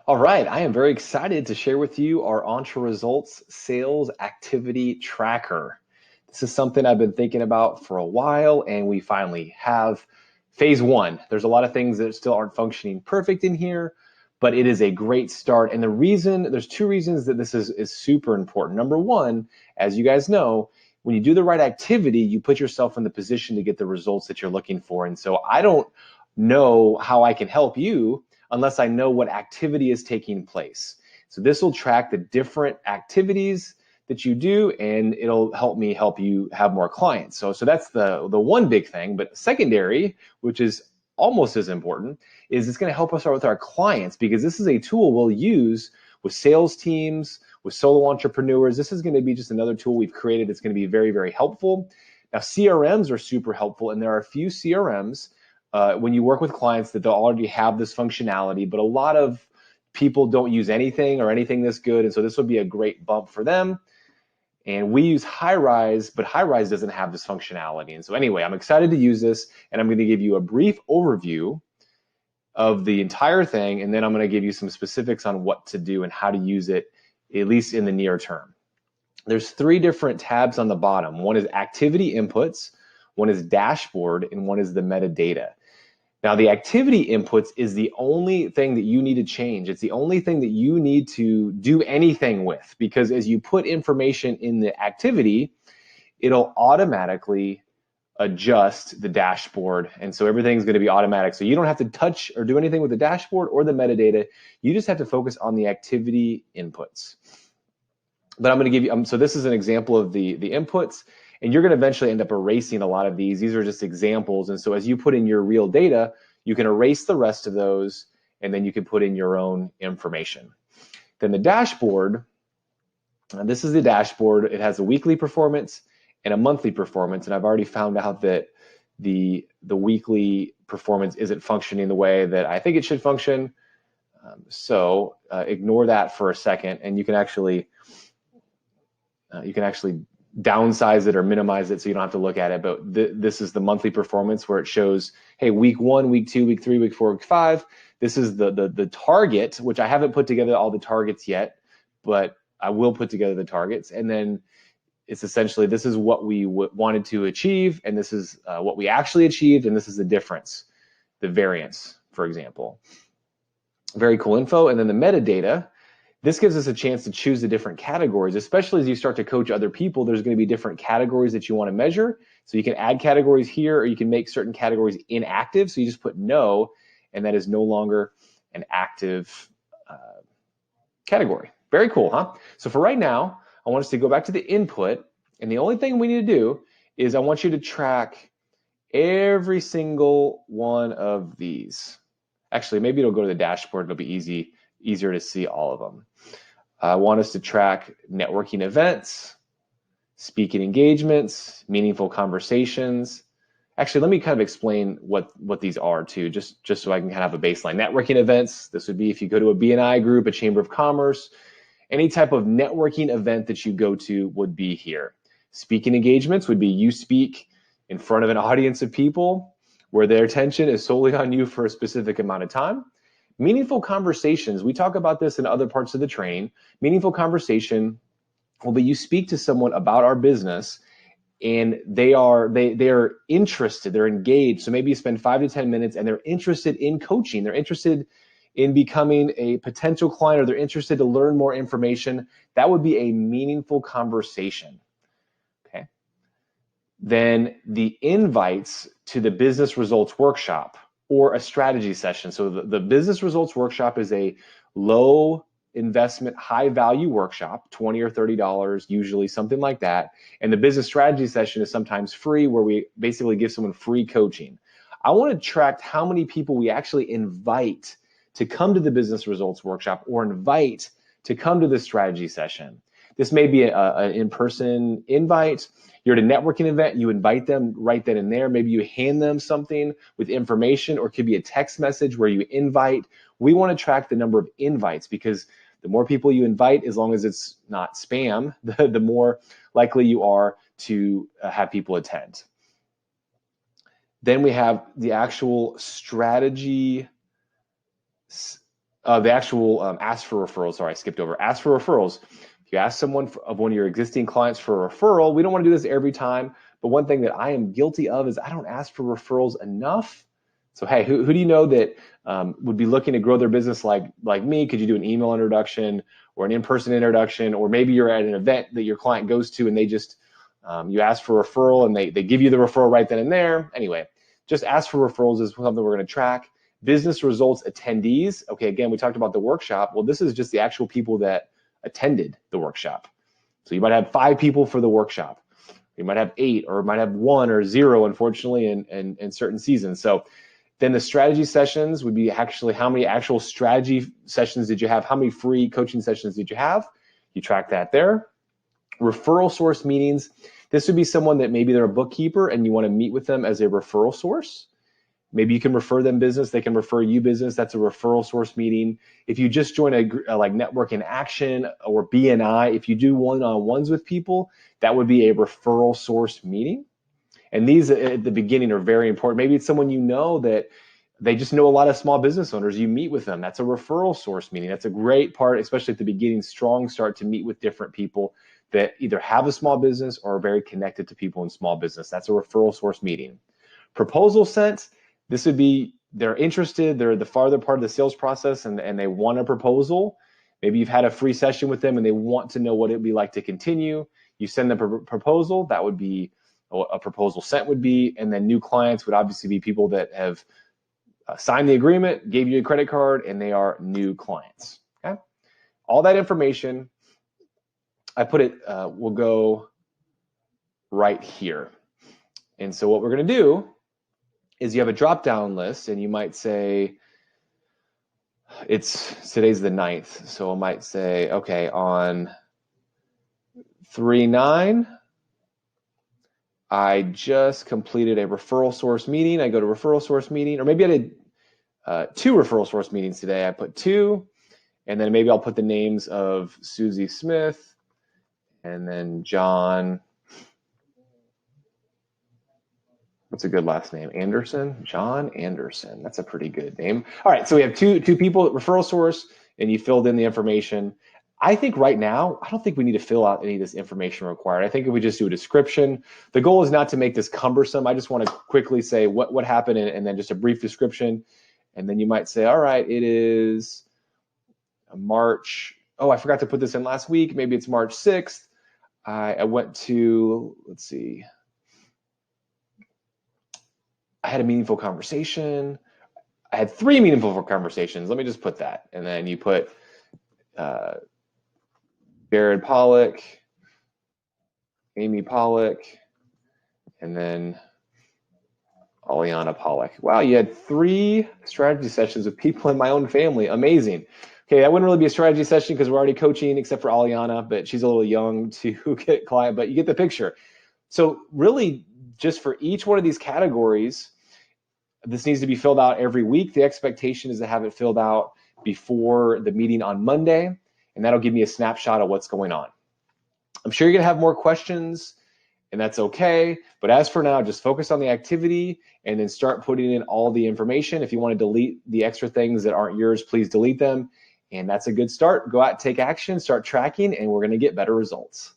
All right, I am very excited to share with you our Entre Results Sales Activity Tracker. This is something I've been thinking about for a while, and we finally have phase one. There's a lot of things that still aren't functioning perfect in here, but it is a great start. And there's two reasons that this is super important. Number one, as you guys know, when you do the right activity, you put yourself in the position to get the results that you're looking for. And so I don't know how I can help you unless I know what activity is taking place. So this will track the different activities that you do, and it'll help me help you have more clients. So that's the one big thing. But secondary, which is almost as important, is it's going to help us out with our clients, because this is a tool we'll use with sales teams, with solo entrepreneurs. This is going to be just another tool we've created that's going to be very, very helpful. Now, CRMs are super helpful, and there are a few CRMs when you work with clients that they'll already have this functionality, but a lot of people don't use anything or anything this good, and so this would be a great bump for them. And we use Highrise, but Highrise doesn't have this functionality. And so anyway, I'm excited to use this, and I'm going to give you a brief overview of the entire thing, and then I'm going to give you some specifics on what to do and how to use it, at least in the near term. There's three different tabs on the bottom. One is activity inputs, one is dashboard, and one is the metadata. Now, the activity inputs is the only thing that you need to change. It's the only thing that you need to do anything with, because as you put information in the activity, it'll automatically adjust the dashboard. And so everything's going to be automatic. So you don't have to touch or do anything with the dashboard or the metadata. You just have to focus on the activity inputs. But I'm going to give you, so this is an example of the inputs. And you're going to eventually end up erasing a lot of these. These are just examples. And so as you put in your real data, you can erase the rest of those, and then you can put in your own information. Then the dashboard, this is the dashboard. It has a weekly performance and a monthly performance. And I've already found out that the weekly performance isn't functioning the way that I think it should function. So ignore that for a second, and you can actually downsize it or minimize it so you don't have to look at it. But this is the monthly performance where it shows, hey, week 1, week 2, week 3, week 4, week 5. This is the target, which I haven't put together all the targets yet, but I will put together the targets. And then it's essentially, this is what we wanted to achieve, and this is what we actually achieved, and this is the difference, the variance, for example. Very cool info. And then the metadata. This gives us a chance to choose the different categories, especially as you start to coach other people. There's going to be different categories that you want to measure. So you can add categories here, or you can make certain categories inactive. So you just put no, and that is no longer an active category. Very cool, huh? So for right now, I want us to go back to the input. And the only thing we need to do is I want you to track every single one of these. Actually, maybe it'll go to the dashboard. It'll be easier to see all of them. I want us to track networking events, speaking engagements, meaningful conversations. Actually, let me kind of explain what these are too, just so I can kind of have a baseline. Networking events, this would be if you go to a BNI group, a chamber of commerce, any type of networking event that you go to would be here. Speaking engagements would be you speak in front of an audience of people where their attention is solely on you for a specific amount of time. Meaningful conversations, we talk about this in other parts of the training. Meaningful conversation will be you speak to someone about our business, and they are interested, they're engaged. So maybe you spend 5 to 10 minutes and they're interested in coaching, they're interested in becoming a potential client, or they're interested to learn more information. That would be a meaningful conversation. Okay. Then the invites to the business results workshop or a strategy session. So the business results workshop is a low investment, high value workshop, $20 or $30, usually something like that. And the business strategy session is sometimes free, where we basically give someone free coaching. I want to track how many people we actually invite to come to the business results workshop or invite to come to the strategy session. This may be an in-person invite. You're at a networking event, you invite them right then and there. Maybe you hand them something with information, or it could be a text message where you invite. We want to track the number of invites, because the more people you invite, as long as it's not spam, the more likely you are to have people attend. Then we have the actual strategy The actual ask for referrals. Sorry, I skipped over. Ask for referrals. If you ask someone of one of your existing clients for a referral, we don't want to do this every time. But one thing that I am guilty of is I don't ask for referrals enough. So hey, who do you know that would be looking to grow their business like me? Could you do an email introduction or an in-person introduction? Or maybe you're at an event that your client goes to and they just, you ask for a referral and they give you the referral right then and there. Anyway, just ask for referrals is something we're going to track. Business results attendees. Okay, again, we talked about the workshop. Well, this is just the actual people that attended the workshop. So you might have 5 people for the workshop. You might have 8, or might have 1 or 0, unfortunately, in certain seasons. So then the strategy sessions would be actually how many actual strategy sessions did you have? How many free coaching sessions did you have? You track that there. Referral source meetings. This would be someone that maybe they're a bookkeeper and you want to meet with them as a referral source. Maybe you can refer them business, they can refer you business. That's a referral source meeting. If you just join a like Network in Action or BNI, if you do one-on-ones with people, that would be a referral source meeting. And these at the beginning are very important. Maybe it's someone you know that they just know a lot of small business owners. You meet with them. That's a referral source meeting. That's a great part, especially at the beginning, strong start to meet with different people that either have a small business or are very connected to people in small business. That's a referral source meeting. Proposal sent. This would be they're interested, they're the farther part of the sales process and they want a proposal. Maybe you've had a free session with them and they want to know what it'd be like to continue. You send them a proposal, that would be a proposal sent would be, and then new clients would obviously be people that have signed the agreement, gave you a credit card, and they are new clients, okay? All that information, I put it, will go right here. And so what we're gonna do is you have a drop-down list and you might say, today's the 9th. So I might say, okay, on 3/9, I just completed a referral source meeting. I go to referral source meeting, or maybe I did 2 referral source meetings today. I put 2, and then maybe I'll put the names of Susie Smith and then John. What's a good last name? Anderson? John Anderson. That's a pretty good name. All right, so we have two people, referral source, and you filled in the information. I think right now, I don't think we need to fill out any of this information required. I think if we just do a description, the goal is not to make this cumbersome. I just want to quickly say what happened and then just a brief description. And then you might say, all right, it is March. Oh, I forgot to put this in last week. Maybe it's March 6th. I went to, let's see. I had a meaningful conversation. I had 3 meaningful conversations. Let me just put that. And then you put Jared Pollock, Amy Pollock, and then Aliana Pollock. Wow, you had 3 strategy sessions with people in my own family. Amazing. Okay, that wouldn't really be a strategy session because we're already coaching except for Aliana, but she's a little young to get client, but you get the picture. So really, just for each one of these categories, this needs to be filled out every week. The expectation is to have it filled out before the meeting on Monday, and that'll give me a snapshot of what's going on. I'm sure you're gonna have more questions, and that's okay. But as for now, just focus on the activity and then start putting in all the information. If you want to delete the extra things that aren't yours, please delete them. And that's a good start. Go out, take action, start tracking, and we're gonna get better results.